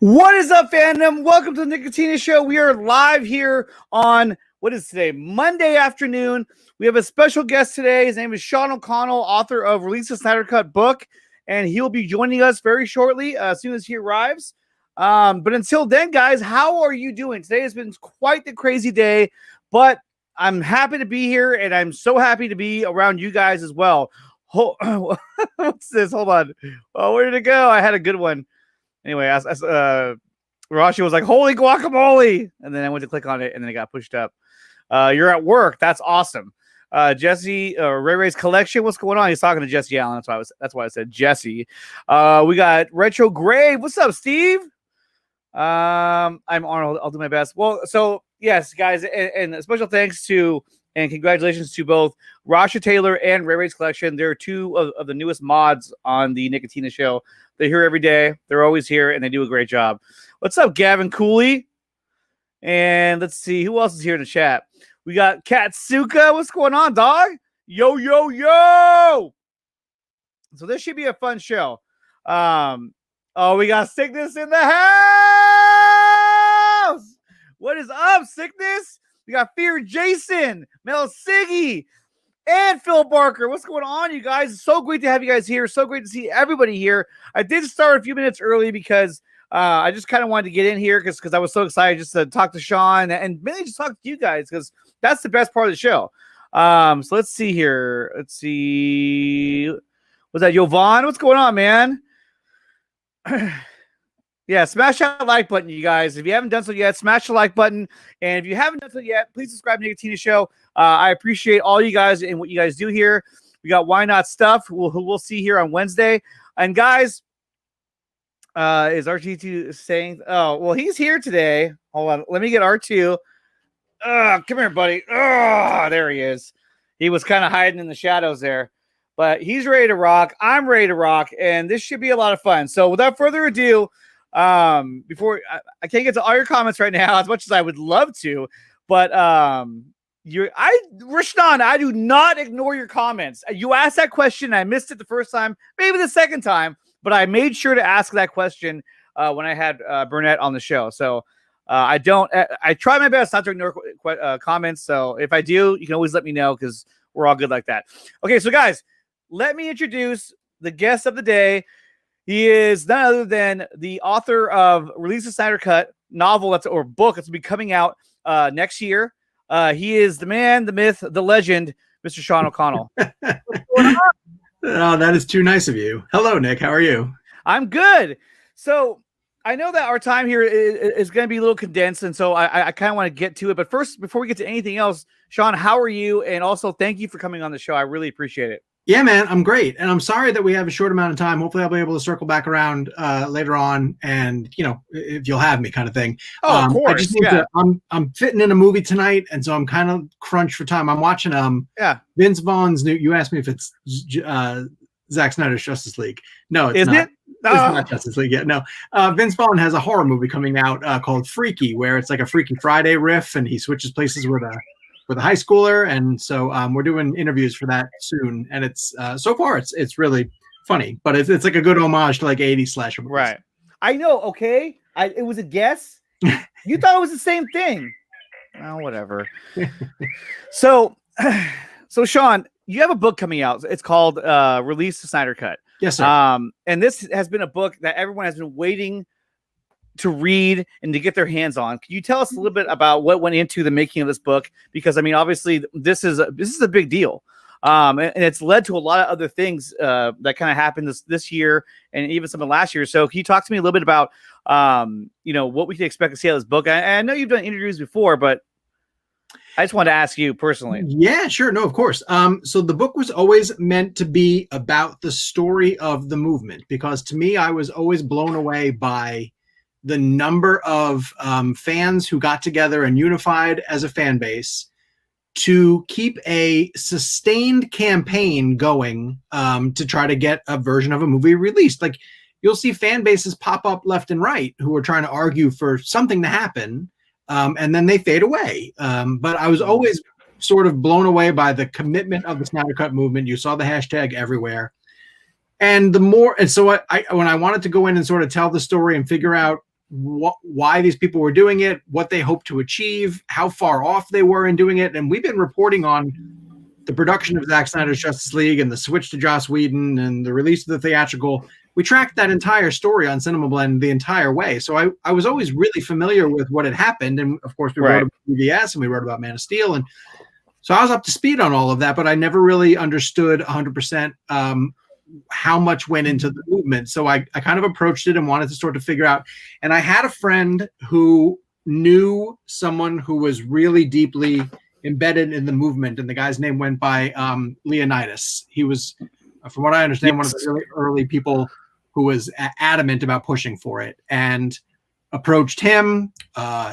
What is up, fandom? Welcome to the Nickatina Show. We are live here on, what is today? Monday afternoon. We have a special guest today. His name is Sean O'Connell, author of Release the Snyder Cut book, and he'll be joining us very shortly as soon as he arrives. But until then, guys, how are you doing? Today has been quite the crazy day, but I'm happy to be here, and I'm so happy to be around you guys as well. What's this? Hold on. Oh, where did it go? I had a good one. Anyway, Rashi was like, holy guacamole. And then I went to click on it and then it got pushed up. You're at work. That's awesome. Jesse, Ray Ray's collection. What's going on? He's talking to Jesse Allen. That's why I said Jesse. We got Retro Grave. What's up, Steve? I'm Arnold. I'll do my best. Well, so yes, guys, and a special thanks to and congratulations to both Rasha Taylor and Ray Ray's collection. They're two of the newest mods on the Nickatina Show. They're here every day. They're always here, and they do a great job. What's up, Gavin Cooley? And let's see, who else is here in the chat? We got Katsuka. What's going on, dog? Yo, yo, yo! So this should be a fun show. Oh, we got Sickness in the house! What is up, Sickness? We got Fear Jason, Mel Siggy, and Phil Barker. What's going on, you guys? It's so great to have you guys here. So great to see everybody here. I did start a few minutes early because I just kind of wanted to get in here because I was so excited just to talk to Sean and mainly just talk to you guys because that's the best part of the show. So let's see here. Let's see. Was that Jovan? What's going on, man? Yeah, smash that like button, you guys. If you haven't done so yet, smash the like button. And if you haven't done so yet, please subscribe to Nickatina Show. I appreciate all you guys and what you guys do here. We got Why Not Stuff, who we'll see here on Wednesday. And guys, is R2 saying, oh, well, he's here today. Hold on. Let me get R2. Come here, buddy. Oh, there he is. He was kind of hiding in the shadows there. But he's ready to rock. I'm ready to rock. And this should be a lot of fun. So without further ado, before I can't get to all your comments right now as much as I would love to, but Rishnan, I do not ignore your comments. You asked that question, I missed it the first time, maybe the second time, but I made sure to ask that question when I had Burnett on the show. So I try my best not to ignore comments. So if I do, you can always let me know because we're all good like that. Okay, so guys, let me introduce the guest of the day. He is none other than the author of Release the Snyder Cut novel or book that's will be coming out next year. He is the man, the myth, the legend, Mr. Sean O'Connell. Oh, that is too nice of you. Hello, Nick. How are you? I'm good. So I know that our time here is going to be a little condensed, and so I kind of want to get to it. But first, before we get to anything else, Sean, how are you? And also, thank you for coming on the show. I really appreciate it. Yeah, man, I'm great. And I'm sorry that we have a short amount of time. Hopefully I'll be able to circle back around later on and, you know, if you'll have me kind of thing. Oh, of course. I just need to, I'm fitting in a movie tonight, and so I'm kind of crunched for time. I'm watching Vince Vaughn's new, you asked me if it's Zack Snyder's Justice League. No, it's not. It's not Justice League yet. No. Vince Vaughn has a horror movie coming out called Freaky, where it's like a Freaky Friday riff, and he switches places with a high schooler, and so we're doing interviews for that soon, and it's so far it's really funny, but it's like a good homage to like 80s slasher movies. Right. I know. Okay, it was a guess. You thought it was the same thing. Oh, whatever. So Sean, you have a book coming out. It's called Release the Snyder Cut. Yes, sir. And this has been a book that everyone has been waiting to read and to get their hands on. Can you tell us a little bit about what went into the making of this book? Because I mean, obviously, this is a big deal, and it's led to a lot of other things that kind of happened this year and even some of last year. So can you talk to me a little bit about you know, what we can expect to see out of this book? I know you've done interviews before, but I just wanted to ask you personally. Yeah, sure. No, of course. So the book was always meant to be about the story of the movement, because to me, I was always blown away by the number of fans who got together and unified as a fan base to keep a sustained campaign going to try to get a version of a movie released. Like, you'll see fan bases pop up left and right who are trying to argue for something to happen, and then they fade away. But I was always sort of blown away by the commitment of the Snyder Cut movement. You saw the hashtag everywhere. And so when I wanted to go in and sort of tell the story and figure out why these people were doing it, what they hoped to achieve, how far off they were in doing it. And we've been reporting on the production of Zack Snyder's Justice League and the switch to Joss Whedon and the release of the theatrical. We tracked that entire story on Cinema Blend the entire way. So I was always really familiar with what had happened. And of course, we wrote about BVS and we wrote about Man of Steel. And so I was up to speed on all of that, but I never really understood 100% how much went into the movement. So I kind of approached it and wanted to sort of figure out. And I had a friend who knew someone who was really deeply embedded in the movement, and the guy's name went by Leonidas. He was, from what I understand, one of the really early people who was adamant about pushing for it, and approached him,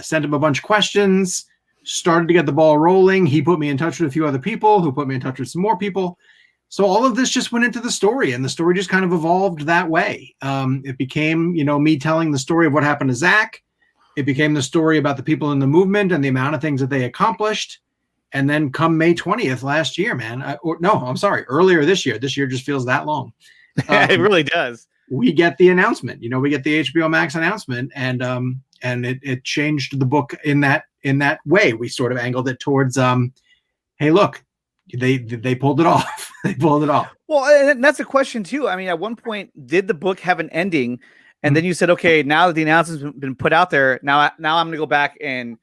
sent him a bunch of questions, started to get the ball rolling. He put me in touch with a few other people who put me in touch with some more people. So all of this just went into the story, and the story just kind of evolved that way. It became, me telling the story of what happened to Zach. It became the story about the people in the movement and the amount of things that they accomplished. And then come May 20th last year, man, earlier this year. This year just feels that long. It really does. We get the announcement, we get the HBO Max announcement, and it changed the book in that way. We sort of angled it towards, hey, look, they pulled it off. They pulled it off. Well, and that's a question too. I mean, at one point, did the book have an ending? And then you said, okay, now that the announcement's been put out there, now I'm going to go back and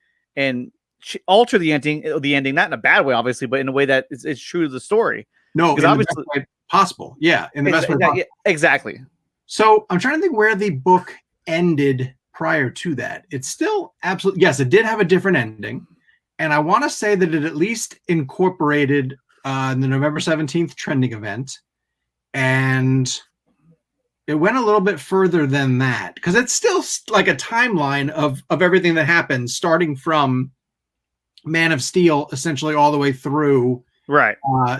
alter the ending, not in a bad way, obviously, but in a way that is true to the story. No, because obviously the best way possible. Yeah, in the best way possible. Yeah, exactly. So I'm trying to think where the book ended prior to that. It's still absolutely, yes, it did have a different ending. And I want to say that it at least incorporated the November 17th trending event. And it went a little bit further than that, because it's still like a timeline of everything that happened, starting from Man of Steel, essentially all the way through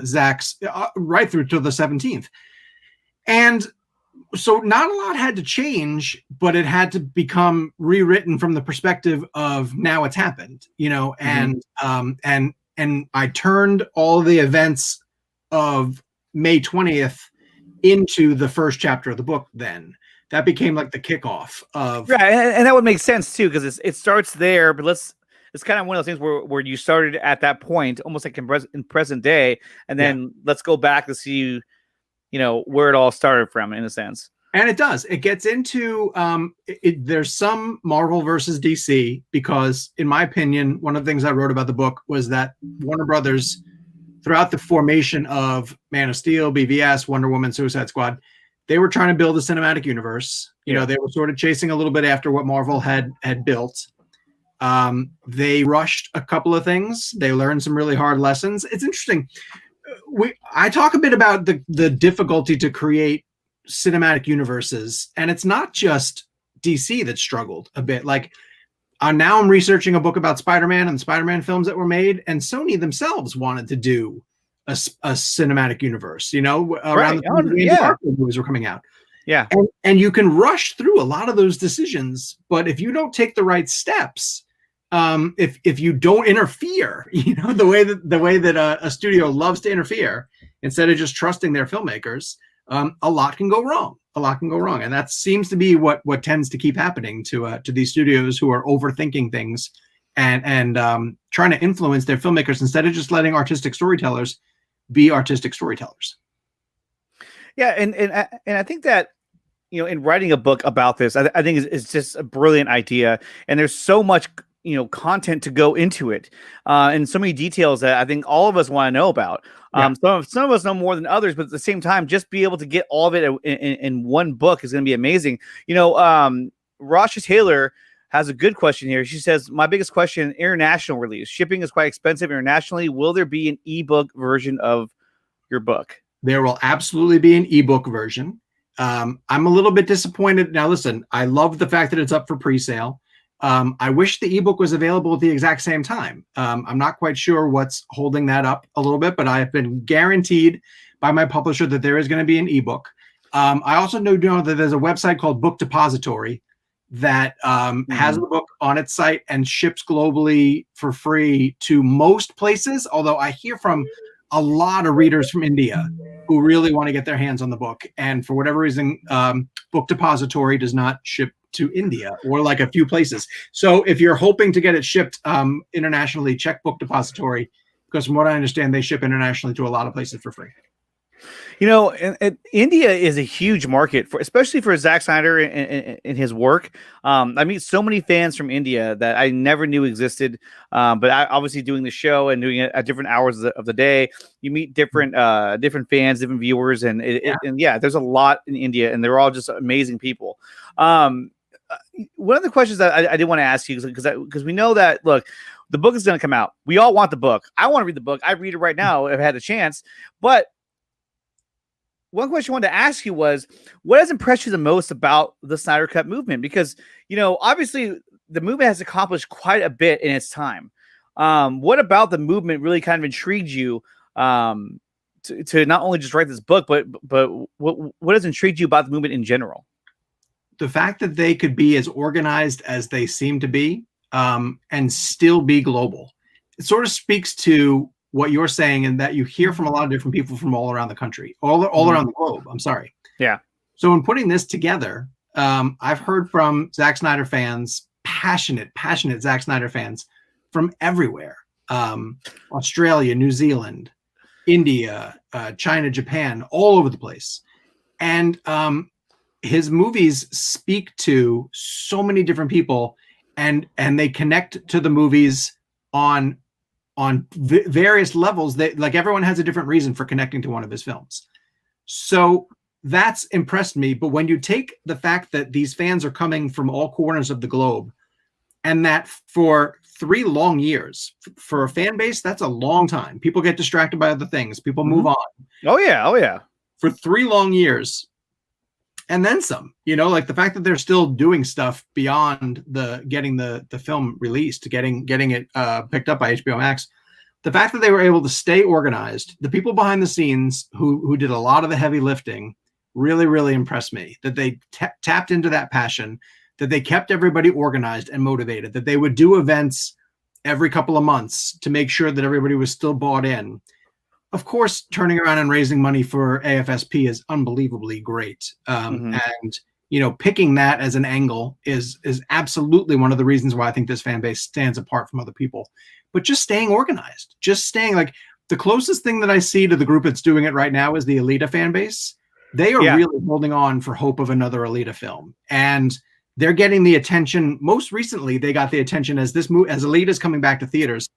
Zach's, right through to the 17th. And so not a lot had to change, but it had to become rewritten from the perspective of now it's happened, and I turned all the events of May 20th into the first chapter of the book. Then that became like the kickoff of and that would make sense too, because it starts there, but it's kind of one of those things where you started at that point, almost like in present day, and then let's go back to see where it all started from, in a sense. And it does. It gets into there's some Marvel versus DC, because in my opinion, one of the things I wrote about the book was that Warner Brothers, throughout the formation of Man of Steel, BVS, Wonder Woman, Suicide Squad, they were trying to build a cinematic universe. They were sort of chasing a little bit after what Marvel had built. They rushed a couple of things. They learned some really hard lessons. It's interesting. I talk a bit about the difficulty to create cinematic universes, and it's not just DC that struggled a bit. Like now I'm researching a book about Spider-Man and the Spider-Man films that were made, and Sony themselves wanted to do a cinematic universe, around the time the Dark movies were coming out. Yeah. And you can rush through a lot of those decisions, but if you don't take the right steps, if you don't interfere, the way that a studio loves to interfere, instead of just trusting their filmmakers, a lot can go wrong. And that seems to be what tends to keep happening to these studios who are overthinking things and trying to influence their filmmakers instead of just letting artistic storytellers be artistic storytellers. Yeah, and I think that in writing a book about this, I think it's just a brilliant idea, and there's so much content to go into it, and so many details that I think all of us want to know about. Some of us know more than others, but at the same time, just be able to get all of it in one book is going to be amazing. Rasha Taylor has a good question here. She says, my biggest question, international release. Shipping is quite expensive internationally. Will there be an ebook version of your book? There will absolutely be an ebook version. I'm a little bit disappointed. Now, listen, I love the fact that it's up for pre-sale. I wish the ebook was available at the exact same time. I'm not quite sure what's holding that up a little bit, but I have been guaranteed by my publisher that there is going to be an ebook. I also know that there's a website called Book Depository that has the book on its site and ships globally for free to most places. Although I hear from a lot of readers from India who really want to get their hands on the book, and for whatever reason, Book Depository does not ship to India or like a few places. So if you're hoping to get it shipped internationally, check Book Depository, because from what I understand, they ship internationally to a lot of places for free. You know, and India is a huge market for, especially for Zack Snyder and his work. I meet so many fans from India that I never knew existed. But obviously doing the show and doing it at different hours of the day, you meet different fans, different viewers, and there's a lot in India, and they're all just amazing people. One of the questions that I did want to ask you, because we know that, look, the book is going to come out. We all want the book. I want to read the book. I read it right now if I had a chance. But one question I wanted to ask you was, what has impressed you the most about the Snyder Cut movement? Because, you know, obviously the movement has accomplished quite a bit in its time. What about the movement really kind of intrigued you to not only just write this book, but what has intrigued you about the movement in general? The fact that they could be as organized as they seem to be and still be global. It sort of speaks to what you're saying, and that you hear from a lot of different people from all around the country, all around the globe. I'm sorry. Yeah. So in putting this together, I've heard from Zack Snyder fans, passionate Zack Snyder fans from everywhere. Australia, New Zealand, India, China, Japan, all over the place. And his movies speak to so many different people, and they connect to the movies on various levels. That, like, everyone has a different reason for connecting to one of his films. So that's impressed me. But when you take the fact that these fans are coming from all corners of the globe, and that for 3 long years, for a fan base, that's a long time. People get distracted by other things. People move on. Oh yeah. For 3 long years. And then some, you know, like the fact that they're still doing stuff beyond getting the film released, getting it picked up by HBO Max. The fact that they were able to stay organized, the people behind the scenes who did a lot of the heavy lifting, really, really impressed me. That they tapped into that passion, that they kept everybody organized and motivated, that they would do events every couple of months to make sure that everybody was still bought in. Of course, turning around and raising money for AFSP is unbelievably great. And, you know, picking that as an angle is absolutely one of the reasons why I think this fan base stands apart from other people. But just staying organized, just staying, like, the closest thing that I see to the group that's doing it right now is the Alita fan base. They are really holding on for hope of another Alita film. And they're getting the attention. Most recently, they got the attention as Alita is coming back to theaters.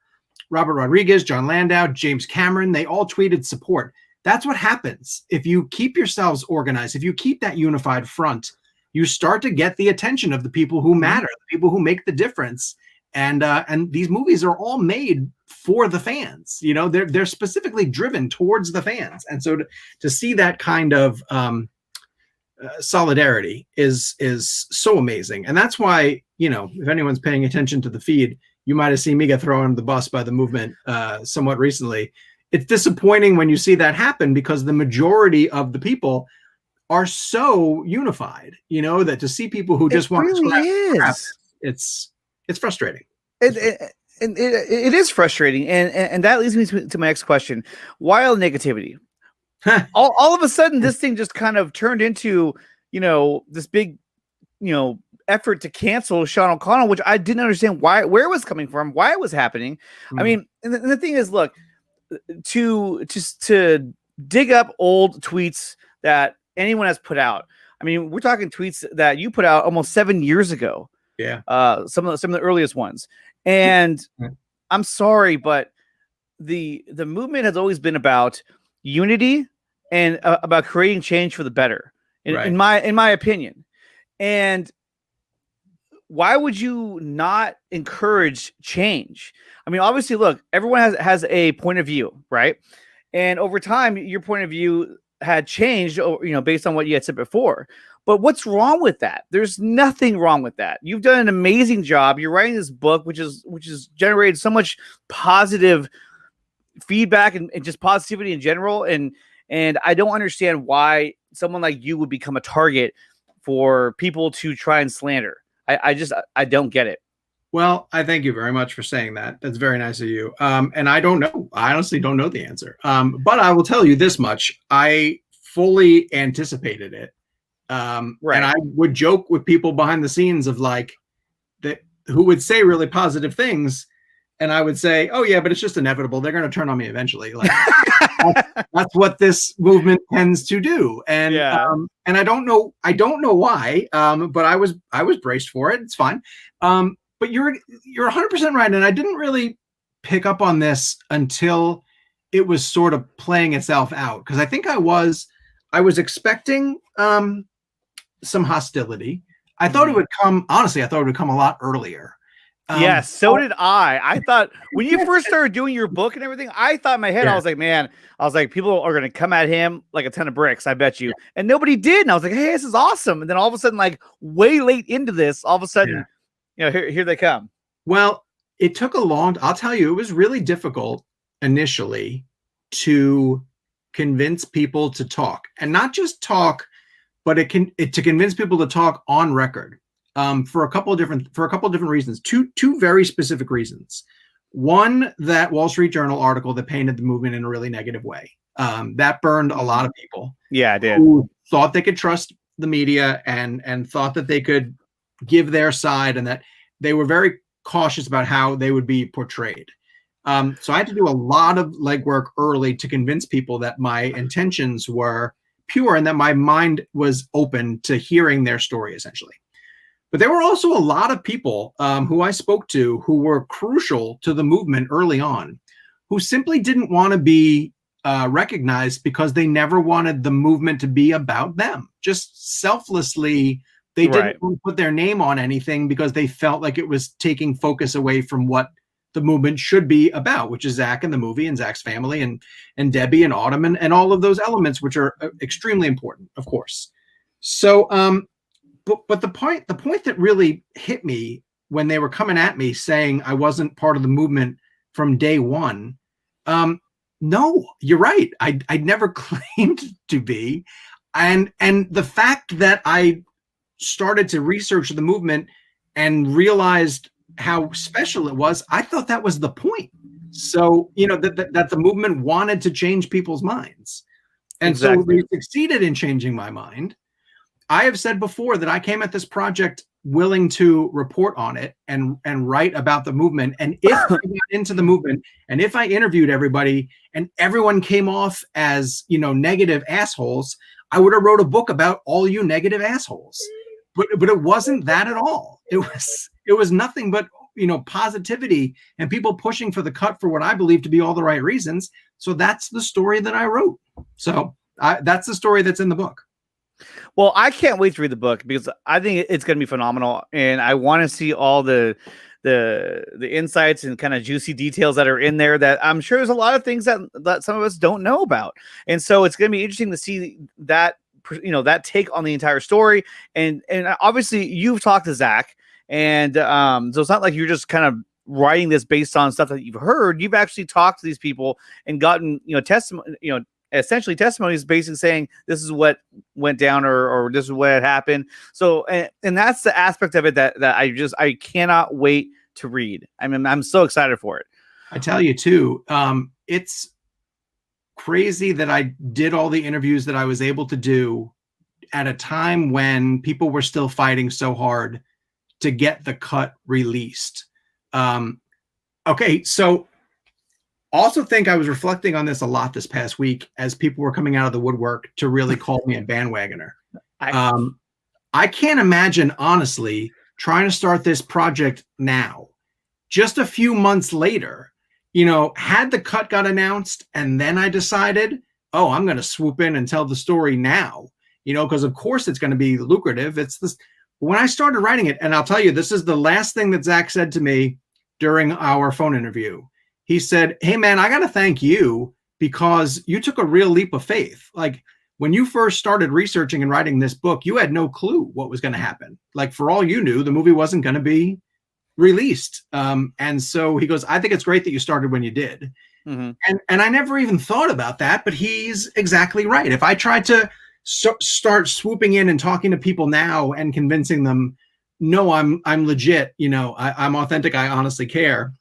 Robert Rodriguez, John Landau, James Cameron, they all tweeted support. That's what happens. If you keep yourselves organized, if you keep that unified front, you start to get the attention of the people who matter, the people who make the difference. And these movies are all made for the fans. You know, they're specifically driven towards the fans. And so to see that kind of solidarity is so amazing. And that's why, you know, if anyone's paying attention to the feed, you might have seen me get thrown under the bus by the movement somewhat recently. It's disappointing when you see that happen, because the majority of the people are so unified, you know, that to see people who just want to scrap, it's frustrating. It is frustrating. And that leads me to my next question. Wild negativity. all of a sudden, this thing just kind of turned into, you know, this big, you know, effort to cancel Sean O'Connell, which I didn't understand where it was coming from, why it was happening. I mean, and the thing is, look, to dig up old tweets that anyone has put out. I mean, we're talking tweets that you put out almost 7 years ago. Yeah. Some of the earliest ones. And I'm sorry, but the movement has always been about unity and about creating change for the better, in my opinion. And why would you not encourage change? I mean, obviously, look, everyone has a point of view, right? And over time, your point of view had changed, you know, based on what you had said before. But what's wrong with that? There's nothing wrong with that. You've done an amazing job. You're writing this book, which has generated so much positive feedback and just positivity in general. And I don't understand why someone like you would become a target for people to try and slander. I don't get it. Well, I thank you very much for saying that. That's very nice of you. And I don't know. I honestly don't know the answer. But I will tell you this much. I fully anticipated it. And I would joke with people behind the scenes of like that who would say really positive things. And I would say, oh yeah, but it's just inevitable. They're going to turn on me eventually. Like that's what this movement tends to do. And, and I don't know why, but I was braced for it. It's fine. But you're 100% right. And I didn't really pick up on this until it was sort of playing itself out. Cause I think I was expecting, some hostility. I thought it would come, honestly, I thought it would come a lot earlier. Yes, so did I. I thought when you first started doing your book and everything, I thought in my head, I was like, man, people are going to come at him like a ton of bricks, I bet you. And nobody did. And I was like, hey, this is awesome. And then all of a sudden, like way late into this, all of a sudden, you know, here they come. Well, it took I'll tell you, it was really difficult initially to convince people to talk, and not just talk, but to convince people to talk on record. For a couple of different reasons, two very specific reasons. One, that Wall Street Journal article that painted the movement in a really negative way. That burned a lot of people. Yeah, it did. Who thought they could trust the media and thought that they could give their side, and that they were very cautious about how they would be portrayed. So I had to do a lot of legwork early to convince people that my intentions were pure and that my mind was open to hearing their story, essentially. But there were also a lot of people who I spoke to who were crucial to the movement early on, who simply didn't want to be recognized because they never wanted the movement to be about them. Just selflessly, they didn't want to put their name on anything because they felt like it was taking focus away from what the movement should be about, which is Zach and the movie and Zach's family and Debbie and Autumn and all of those elements, which are extremely important, of course. So, but the point that really hit me when they were coming at me saying I wasn't part of the movement from day one. No, you're right. I'd never claimed to be. And the fact that I started to research the movement and realized how special it was, I thought that was the point. So, you know, that the movement wanted to change people's minds. And so they succeeded in changing my mind. I have said before that I came at this project willing to report on it and write about the movement. And if I got into the movement and if I interviewed everybody and everyone came off as, you know, negative assholes, I would have wrote a book about all you negative assholes. But it wasn't that at all. It was nothing but, you know, positivity and people pushing for the cut for what I believe to be all the right reasons. So that's the story that I wrote. So that's the story that's in the book. Well, I can't wait to read the book because I think it's going to be phenomenal, and I want to see all the insights and kind of juicy details that are in there. That I'm sure there's a lot of things that some of us don't know about, and so it's going to be interesting to see that, you know, that take on the entire story. And obviously you've talked to Zach, and so it's not like you're just kind of writing this based on stuff that you've heard. You've actually talked to these people and gotten, you know, testimony, you know, essentially testimonies basically saying this is what went down or this is what happened. So, and that's the aspect of it that I cannot wait to read. I mean, I'm so excited for it. I tell you too, it's crazy that I did all the interviews that I was able to do at a time when people were still fighting so hard to get the cut released. Okay. So, also think I was reflecting on this a lot this past week as people were coming out of the woodwork to really call me a bandwagoner. I can't imagine, honestly, trying to start this project now, just a few months later, you know, had the cut got announced and then I decided, oh, I'm going to swoop in and tell the story now, you know, because of course it's going to be lucrative. It's this. When I started writing it, and I'll tell you, this is the last thing that Zach said to me during our phone interview. He said, hey, man, I got to thank you because you took a real leap of faith. Like when you first started researching and writing this book, you had no clue what was going to happen. Like for all you knew, the movie wasn't going to be released. And so he goes, I think it's great that you started when you did. Mm-hmm. And I never even thought about that, but he's exactly right. If I tried to start swooping in and talking to people now and convincing them, no, I'm legit, you know, I'm authentic, I honestly care,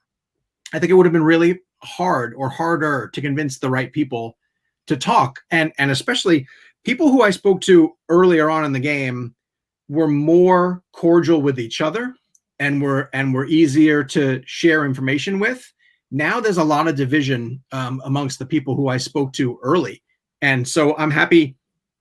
I think it would have been really hard or harder to convince the right people to talk. And especially people who I spoke to earlier on in the game were more cordial with each other and were easier to share information with. Now there's a lot of division amongst the people who I spoke to early. And so I'm happy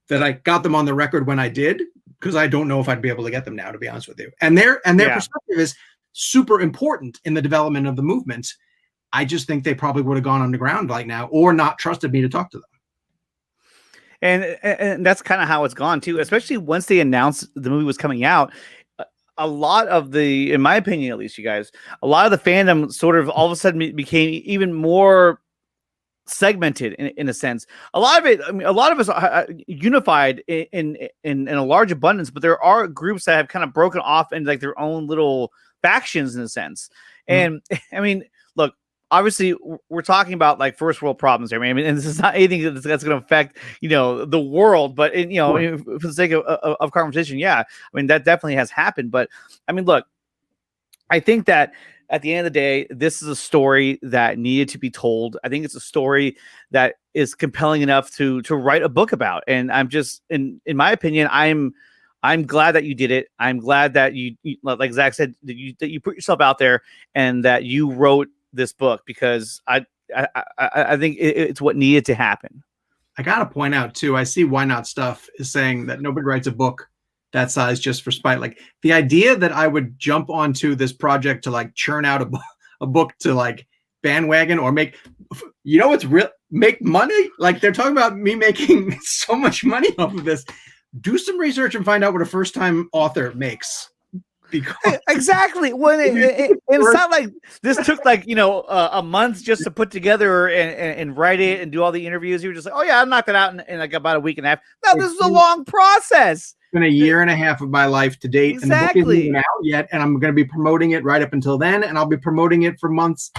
that I got them on the record when I did, because I don't know if I'd be able to get them now, to be honest with you. And their perspective is super important in the development of the movement. I just think they probably would have gone underground right now or not trusted me to talk to them. And that's kind of how it's gone too, especially once they announced the movie was coming out. A lot of the, in my opinion, at least, you guys, a lot of the fandom sort of all of a sudden became even more segmented in a sense. A lot of it, I mean, a lot of us are unified in a large abundance, but there are groups that have kind of broken off into like their own little factions in a sense. And I mean, look, obviously we're talking about like first world problems here. I mean, and this is not anything that's going to affect, the world, but for the sake of conversation, yeah, I mean, that definitely has happened. But I mean, look, I think that at the end of the day, this is a story that needed to be told. I think it's a story that is compelling enough to write a book about. And I'm just, in my opinion, I'm glad that you did it. I'm glad that you like Zach said, that you put yourself out there and that you wrote this book, because I think it's what needed to happen. I got to point out too, I see Why Not Stuff is saying that nobody writes a book that size just for spite. Like the idea that I would jump onto this project to like churn out a book to like bandwagon or make, what's real, make money. Like they're talking about me making so much money off of this. Do some research and find out what a first time author makes. Because exactly. When it's not like this took like a month just to put together and write it and do all the interviews. You were just like, oh yeah, I knocked it out in like about a week and a half. No, this is a long process. It's been a year and a half of my life to date. Exactly. And the book isn't even out yet, and I'm going to be promoting it right up until then, and I'll be promoting it for months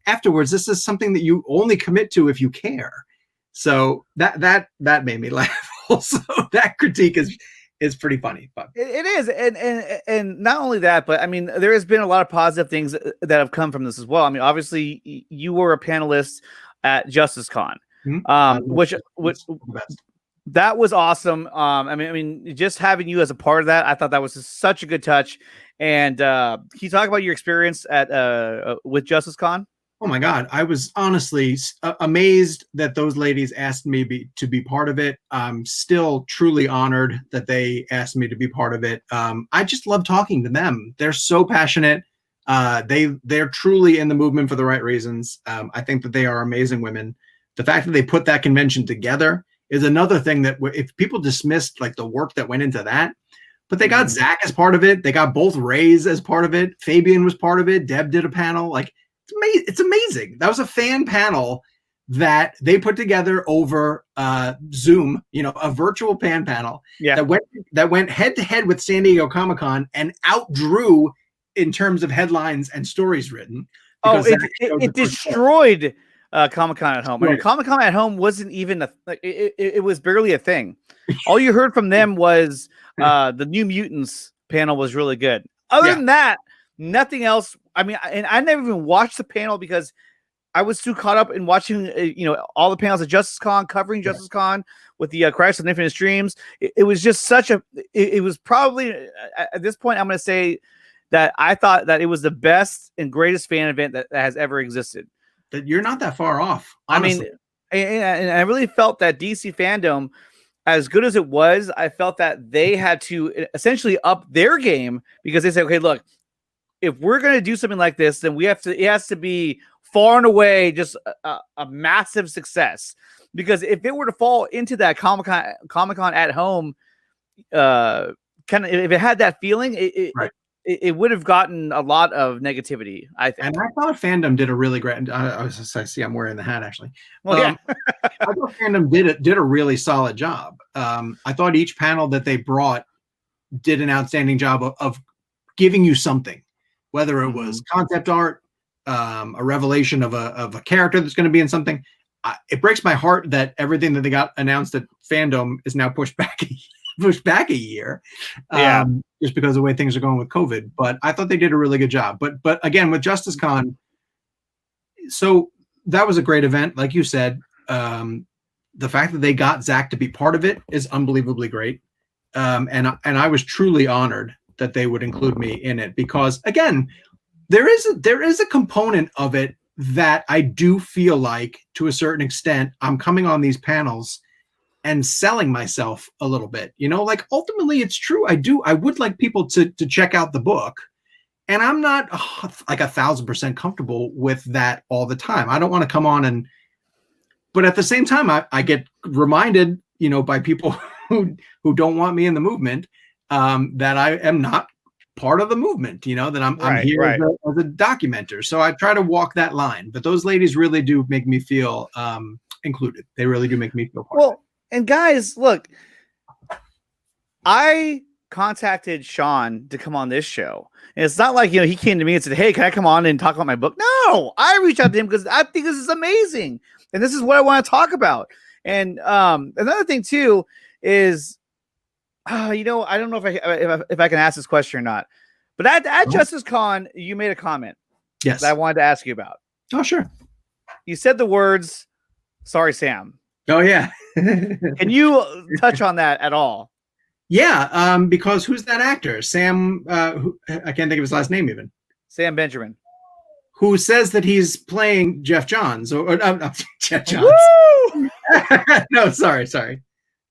afterwards. This is something that you only commit to if you care. So that made me laugh. Also, that critique is pretty funny, but it is, and not only that, but I mean, there has been a lot of positive things that have come from this as well. I mean, obviously, you were a panelist at JusticeCon, which that was awesome. I mean, just having you as a part of that, I thought that was such a good touch. And can you talk about your experience at with JusticeCon? Oh my God, I was honestly amazed that those ladies asked me to be part of it. I'm still truly honored that they asked me to be part of it. I just love talking to them. They're so passionate. They're truly in the movement for the right reasons. I think that they are amazing women. The fact that they put that convention together is another thing that if people dismissed like the work that went into that, but they got Zach as part of it. They got both Rays as part of it. Fabian was part of it. Deb did a panel. Like, it's amazing. That was a fan panel that they put together over Zoom, a virtual panel that went head to head with San Diego Comic-Con and outdrew in terms of headlines and stories written. Oh, it destroyed Comic-Con at home. Right. I mean, Comic-Con at home wasn't even it was barely a thing. All you heard from them was the New Mutants panel was really good. Other than that, nothing else. I mean, and I never even watched the panel because I was too caught up in watching, all the panels at JusticeCon, covering JusticeCon with the Crisis on Infinite Streams. It was just such a. It was probably at this point, I'm going to say that I thought that it was the best and greatest fan event that has ever existed. That you're not that far off. Honestly. I mean, and I really felt that DC fandom, as good as it was, I felt that they had to essentially up their game because they said, okay, look, if we're going to do something like this, then it has to be far and away just a massive success. Because if it were to fall into that Comic-Con at home, kind of, if it had that feeling, it would have gotten a lot of negativity, I think. And I thought fandom did a really great. I see I'm wearing the hat actually. Well, yeah. I thought fandom did a really solid job. I thought each panel that they brought did an outstanding job of giving you something. Whether it was concept art, a revelation of a character that's going to be in something. It breaks my heart that everything that they got announced at fandom is now pushed back a year, just because of the way things are going with COVID. But I thought they did a really good job. But again, with JusticeCon, so that was a great event, like you said. the fact that they got Zach to be part of it is unbelievably great. And I was truly honored that they would include me in it, because again, there is a component of it that I do feel like, to a certain extent, I'm coming on these panels and selling myself a little bit, like ultimately it's true. I would like people to check out the book, and I'm not like 1,000% comfortable with that all the time. I don't want to come on but at the same time, I get reminded, by people who don't want me in the movement, that I am not part of the movement, that I'm here as a documenter. So I try to walk that line, but those ladies really do make me feel included. They really do make me feel part of it. And guys, look, I contacted Sean to come on this show. And it's not like, he came to me and said, hey, can I come on and talk about my book? No, I reached out to him because I think this is amazing. And this is what I want to talk about. And another thing too is, I don't know if I can ask this question or not, but at JusticeCon, you made a comment. Yes. That I wanted to ask you about. Oh, sure. You said the words, sorry, Sam. Oh, yeah. Can you touch on that at all? Yeah, because who's that actor? Sam, I can't think of his last name even. Sam Benjamin. Who says that he's playing Jeff Johns or Jeff Johns? Woo! No, sorry.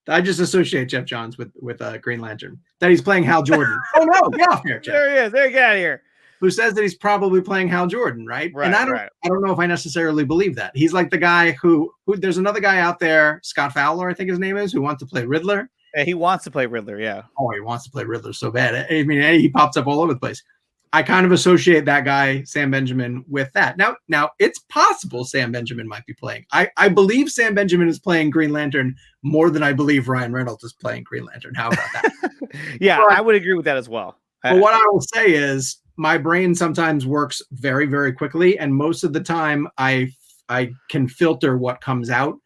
I just associate Jeff Johns with Green Lantern. That he's playing Hal Jordan. Oh no, get off here, Jeff. There he is. There, get out of here. Who says that he's probably playing Hal Jordan, right? And I don't know if I necessarily believe that. He's like the guy who there's another guy out there, Scott Fowler, I think his name is, who wants to play Riddler. Yeah, he wants to play Riddler, yeah. Oh, he wants to play Riddler so bad. I mean, he pops up all over the place. I kind of associate that guy, Sam Benjamin, with that. Now it's possible Sam Benjamin might be playing. I believe Sam Benjamin is playing Green Lantern more than I believe Ryan Reynolds is playing Green Lantern. How about that? Yeah, I would agree with that as well. But what I will say is my brain sometimes works very, very quickly, and most of the time I can filter what comes out.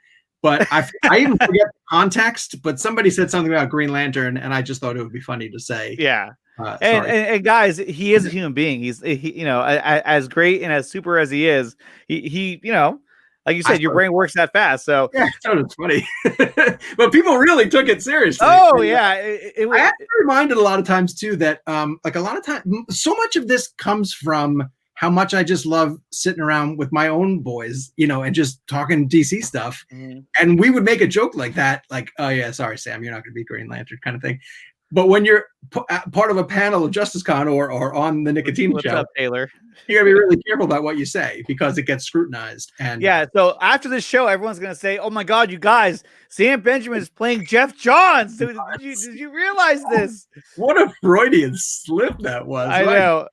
But I even forget the context. But somebody said something about Green Lantern, and I just thought it would be funny to say. Yeah. And guys, he is a human being. He's as great and as super as he is. He like you said, your brain works that fast. So yeah, it's funny. But people really took it seriously. Oh yeah, I have to be reminded a lot of times too that like a lot of times, so much of this comes from how much I just love sitting around with my own boys, and just talking DC stuff. Mm-hmm. And we would make a joke like that, like, oh yeah, sorry, Sam, you're not going to be Green Lantern kind of thing. But when you're part of a panel of JusticeCon or on the Nickatina show, up, Taylor? You got to be really careful about what you say because it gets scrutinized. And yeah, so after this show, everyone's going to say, oh my God, you guys, Sam Benjamin is playing Jeff Johns. Did you realize this? What a Freudian slip that was. I know.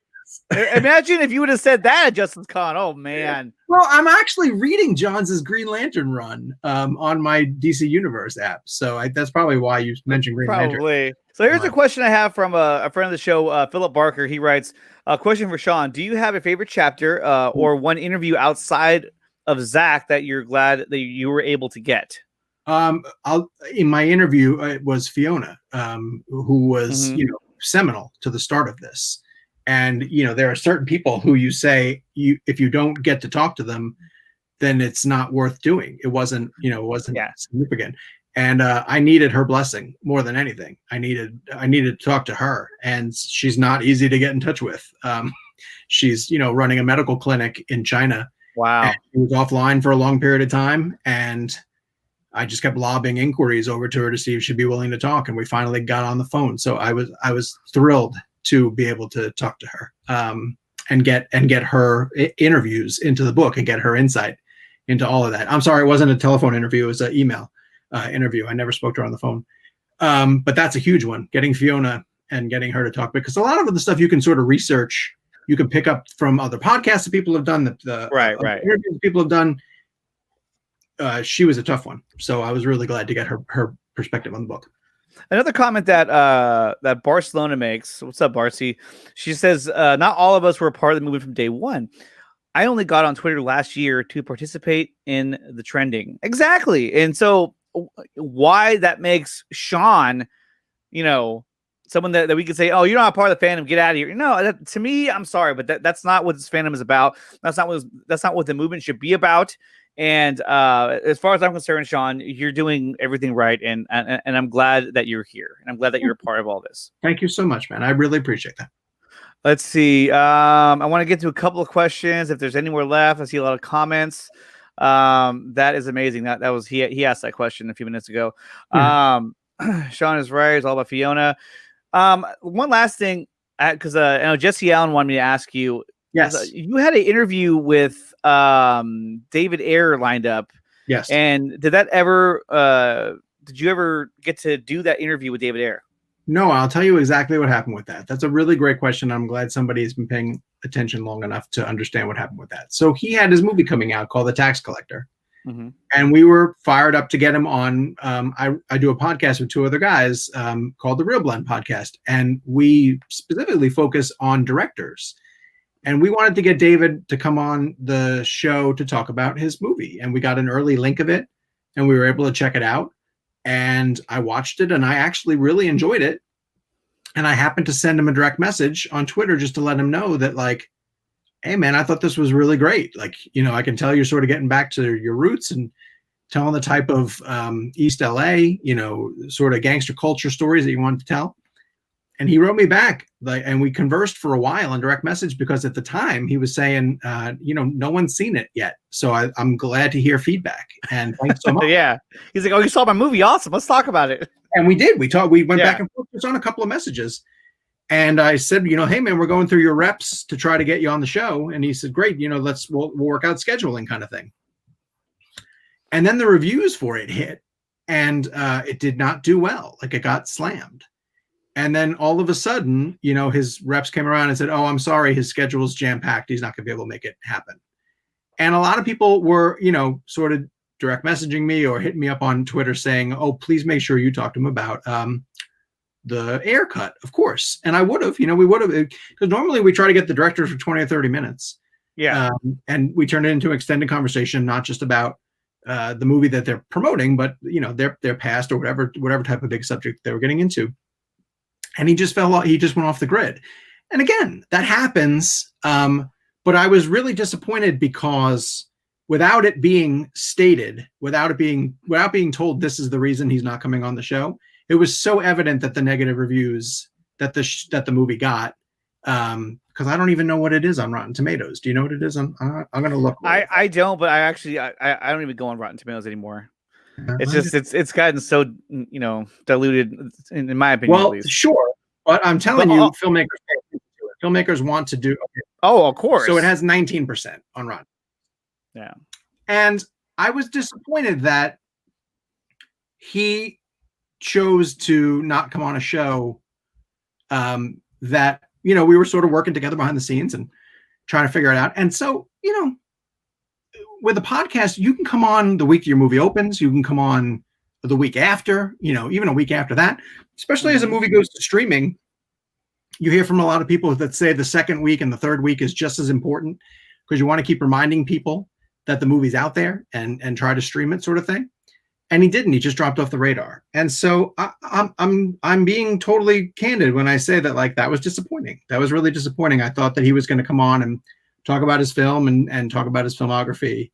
Imagine if you would have said that at JusticeCon. Oh man. Well, I'm actually reading Johns' Green Lantern run on my DC Universe app, so that's probably why you mentioned Green Lantern. So here's a question I have from a friend of the show, Philip Barker. He writes a question for Sean. Do you have a favorite chapter or one interview outside of Zach that you're glad that you were able to get? In my interview, it was Fiona, who was seminal to the start of this. And, there are certain people who you say if you don't get to talk to them, then it's not worth doing. It wasn't significant. And I needed her blessing more than anything. I needed to talk to her, and she's not easy to get in touch with. She's, running a medical clinic in China. Wow. She was offline for a long period of time. And I just kept lobbing inquiries over to her to see if she'd be willing to talk. And we finally got on the phone. So I was thrilled to be able to talk to her and get her interviews into the book and get her insight into all of that. I'm sorry, it wasn't a telephone interview. It was an email interview. I never spoke to her on the phone. But that's a huge one, getting Fiona and getting her to talk, because a lot of the stuff you can sort of research, you can pick up from other podcasts that people have done, the interviews people have done. She was a tough one. So I was really glad to get her perspective on the book. Another comment that Barcelona makes. What's up, Barcy? She says, not all of us were a part of the movement from day one. I only got on Twitter last year to participate in the trending. Exactly. And so why that makes Sean, someone that we could say, oh, you're not a part of the fandom, get out of here. No, to me, I'm sorry, but that's not what this fandom is about. That's not what the movement should be about. And as far as I'm concerned, Sean, you're doing everything right, and I'm glad that you're here, and I'm glad that you're a part of all this. Thank you so much, man. I really appreciate that. Let's see. I want to get to a couple of questions. If there's anywhere left, I see a lot of comments. That is amazing. That was he asked that question a few minutes ago. Sean is right. It's all about Fiona. One last thing, because I know Jesse Allen wanted me to ask you. Yes. You had an interview with David Ayer lined up. Yes. And did you ever get to do that interview with David Ayer? No, I'll tell you exactly what happened with that. That's a really great question. I'm glad somebody's been paying attention long enough to understand what happened with that. So he had his movie coming out called The Tax Collector. Mm-hmm. And we were fired up to get him on. I do a podcast with two other guys called the Real Blend Podcast. And we specifically focus on directors. And we wanted to get David to come on the show to talk about his movie. And we got an early link of it, and we were able to check it out. And I watched it, and I actually really enjoyed it. And I happened to send him a direct message on Twitter just to let him know that, like, hey, man, I thought this was really great. Like, I can tell you're sort of getting back to your roots and telling the type of East LA, sort of gangster culture stories that you wanted to tell. And he wrote me back, and we conversed for a while in direct message, because at the time he was saying, no one's seen it yet. So I'm glad to hear feedback. And thanks so much. Yeah. He's like, oh, you saw my movie? Awesome. Let's talk about it. And we did. We went back and forth just on a couple of messages. And I said, hey, man, we're going through your reps to try to get you on the show. And he said, great, we'll work out scheduling kind of thing. And then the reviews for it hit, and it did not do well. Like, it got slammed. And then all of a sudden, his reps came around and said, oh, I'm sorry, his schedule's jam-packed. He's not going to be able to make it happen. And a lot of people were, sort of direct messaging me or hitting me up on Twitter saying, oh, please make sure you talk to him about the Ayer cut, of course. And I would have, we would have, because normally we try to get the directors for 20 or 30 minutes. Yeah. And we turn it into an extended conversation, not just about the movie that they're promoting, but, their past or whatever type of big subject they were getting into. And he just went off the grid. And again, that happens. But I was really disappointed because without it being stated, without being told this is the reason he's not coming on the show, it was so evident that the negative reviews that the movie got, because I don't even know what it is on Rotten Tomatoes. Do you know what it is? I'm going to look. I don't, but I don't even go on Rotten Tomatoes anymore. It's just it's gotten so diluted in my opinion. Well, at least. Sure, but I'm telling you, filmmakers pay attention to it. Filmmakers want to do. Okay. Oh, of course. So it has 19% on Rotten. Yeah, and I was disappointed that he chose to not come on a show. That we were sort of working together behind the scenes and trying to figure it out. And so with a podcast, you can come on the week your movie opens. You can come on the week after, even a week after that, especially as a movie goes to streaming. You hear from a lot of people that say the second week and the third week is just as important, because you want to keep reminding people that the movie's out there and try to stream it, sort of thing. And he didn't. He just dropped off the radar. And so I'm being totally candid when I say that, like, that was disappointing. That was really disappointing. I thought that he was going to come on and talk about his film and talk about his filmography,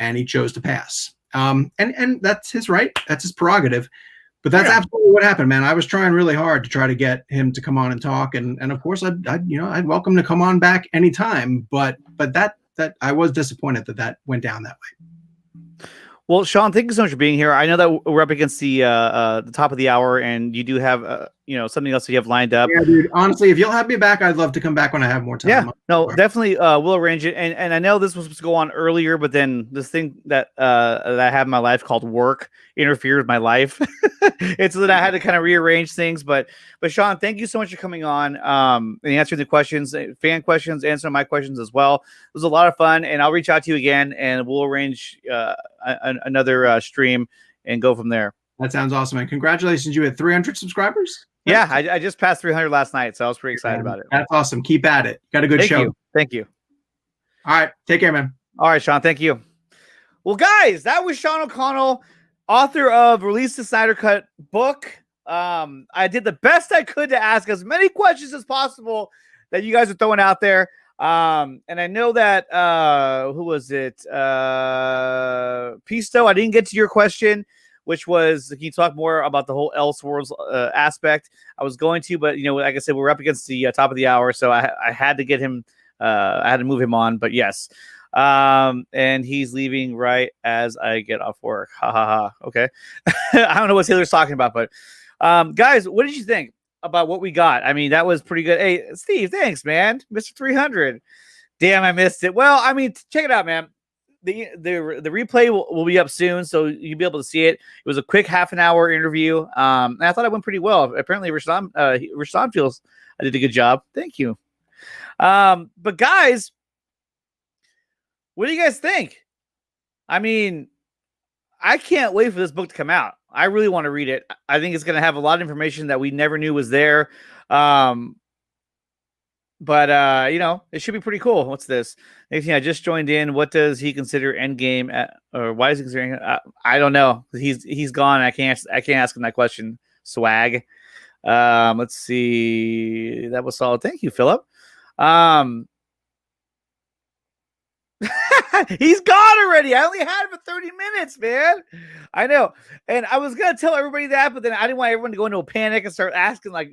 and he chose to pass. And that's his right. That's his prerogative. But that's absolutely what happened, man. I was trying really hard to try to get him to come on and talk, and of course I'd welcome to come on back anytime. But that I was disappointed that went down that way. Well, Sean, thank you so much for being here. I know that we're up against the top of the hour, and you do have something else that you have lined up. Yeah, dude. Honestly, if you'll have me back, I'd love to come back when I have more time. Yeah, no, definitely. We'll arrange it. And I know this was supposed to go on earlier, but then this thing that I have in my life called work interfered with my life. It's that I had to kind of rearrange things. But Sean, thank you so much for coming on and answering the questions, fan questions, answering my questions as well. It was a lot of fun, and I'll reach out to you again, and we'll arrange another stream and go from there. That sounds awesome, and congratulations! You had 300 subscribers. Yeah, I just passed 300 last night, so I was pretty excited about it. That's awesome. Keep at it. Got a good show. Thank you. All right, take care, man. All right, Sean. Thank you. Well, guys, that was Sean O'Connell, author of Release the Snyder Cut book. I did the best I could to ask as many questions as possible that you guys are throwing out there. And I know that who was it? Pisto. I didn't get to your question, which was, can you talk more about the whole Elseworlds aspect? I was going to, but like I said, we're up against the top of the hour, so I had to get him. I had to move him on, but yes. And he's leaving right as I get off work. Ha ha ha. Okay. I don't know what Taylor's talking about, but guys, what did you think about what we got? I mean, that was pretty good. Hey, Steve, thanks, man. Mr. 300. Damn, I missed it. Well, I mean, check it out, man. The replay will be up soon, so you'll be able to see it. It was a quick half an hour interview. And I thought it went pretty well. Apparently, Rashawn feels I did a good job. Thank you. But guys, what do you guys think? I mean, I can't wait for this book to come out. I really want to read it. I think it's going to have a lot of information that we never knew was there. But it should be pretty cool. What's this? Nickatina, I just joined in. What does he consider endgame or why is he considering I don't know. He's gone. I can't ask him that question. Swag. Let's see. That was solid. Thank you, Philip. He's gone already. I only had him for 30 minutes, man. I know. And I was gonna tell everybody that, but then I didn't want everyone to go into a panic and start asking, like,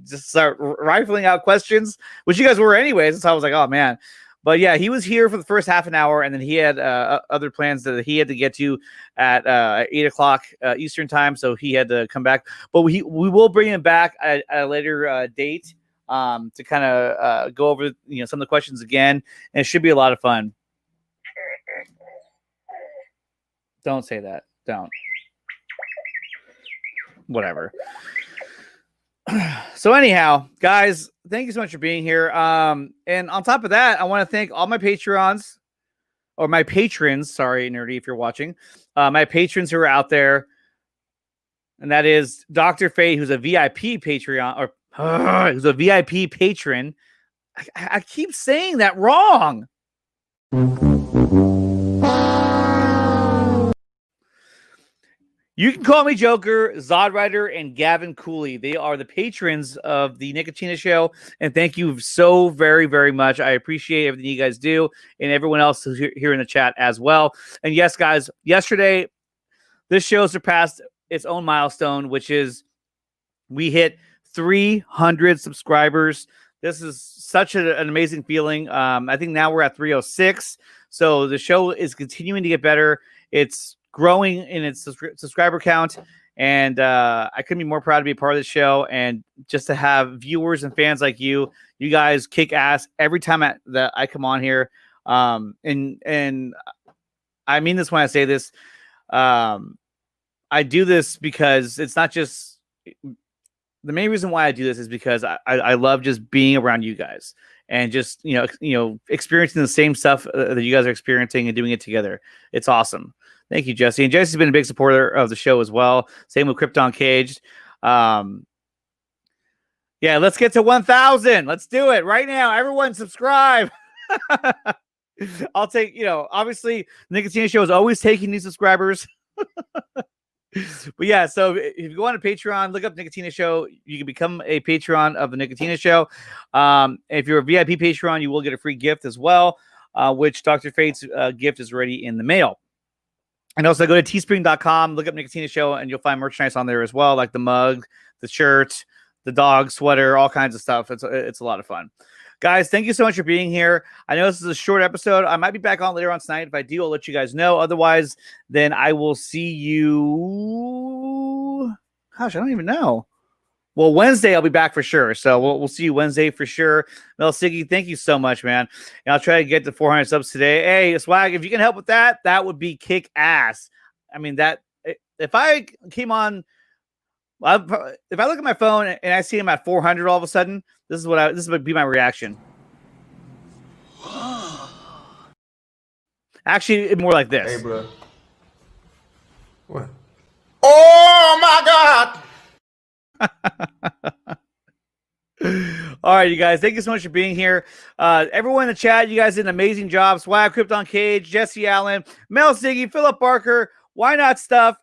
just start rifling out questions, which you guys were anyways. So I was like, oh man. But yeah, he was here for the first half an hour, and then he had other plans that he had to get to at 8:00 Eastern time, so he had to come back. But we will bring him back at a later date to kind of go over some of the questions again, and it should be a lot of fun. Don't say that. Don't. Whatever. So anyhow, guys, thank you so much for being here. And on top of that, I want to thank all my patrons, or my patrons. Sorry, Nerdy, if you're watching. My patrons who are out there, and that is Dr. Fate, who's a VIP Patreon, or who's a VIP patron. I keep saying that wrong. You can call me Joker, Zod Rider, and Gavin Cooley. They are the patrons of the Nickatina Show, and thank you so very, very much. I appreciate everything you guys do, and everyone else who's here in the chat as well. And yes, guys, yesterday, this show surpassed its own milestone, which is we hit 300 subscribers. This is such an amazing feeling. I think now we're at 306. So the show is continuing to get better. It's growing in its subscriber count. And I couldn't be more proud to be a part of the show. And just to have viewers and fans like you guys kick ass every time that I come on here. And I mean this when I say this. I do this because it's not just... The main reason why I do this is because I love just being around you guys and just, experiencing the same stuff that you guys are experiencing and doing it together. It's awesome. Thank you, Jesse. And Jesse's been a big supporter of the show as well. Same with Krypton Caged. Yeah, let's get to 1,000. Let's do it right now. Everyone subscribe. I'll take, obviously the Nickatina Show is always taking new subscribers. But yeah, so if you go on to Patreon, look up Nickatina Show. You can become a patron of the Nickatina Show. If you're a VIP Patreon, you will get a free gift as well, which Dr. Fate's gift is already in the mail. And also go to teespring.com, look up Nickatina Show, and you'll find merchandise on there as well, like the mug, the shirt, the dog sweater, all kinds of stuff. It's a lot of fun. Guys, thank you so much for being here. I know this is a short episode. I might be back on later on tonight. If I do, I'll let you guys know. Otherwise, then I will see you... Gosh, I don't even know. Well, Wednesday, I'll be back for sure. So we'll see you Wednesday for sure. Mel Siggy, thank you so much, man. And I'll try to get to 400 subs today. Hey, Swag, if you can help with that, that would be kick ass. I mean, if I came on... If I look at my phone and I see him at 400 all of a sudden, this would be my reaction. Actually, it'd be more like this. Hey, bro. What? Oh my God! All right, you guys. Thank you so much for being here. Everyone in the chat, you guys did an amazing job. Swag, Krypton Cage, Jesse Allen, Mel Siggy, Philip Barker, Why Not Stuff,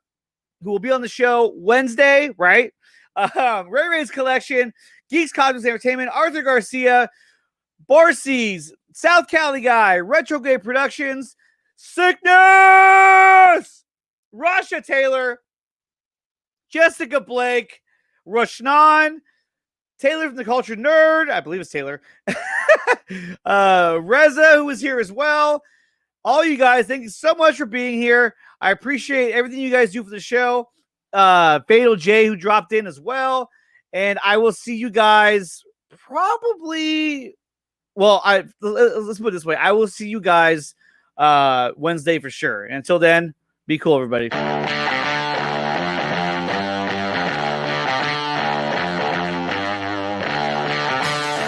who will be on the show Wednesday, right? Ray Ray's Collection, Geeks Cosmos Entertainment, Arthur Garcia, Barcy's, South Cali Guy, Retrograde Productions, Sickness, Rasha Taylor, Jessica Blake, Roshnan, Taylor from the Culture Nerd, I believe it's Taylor, Reza, who was here as well. All you guys, thank you so much for being here. I appreciate everything you guys do for the show. Fatal J, who dropped in as well. And I will see you guys probably. Well, let's put it this way. I will see you guys Wednesday for sure. And until then, be cool, everybody.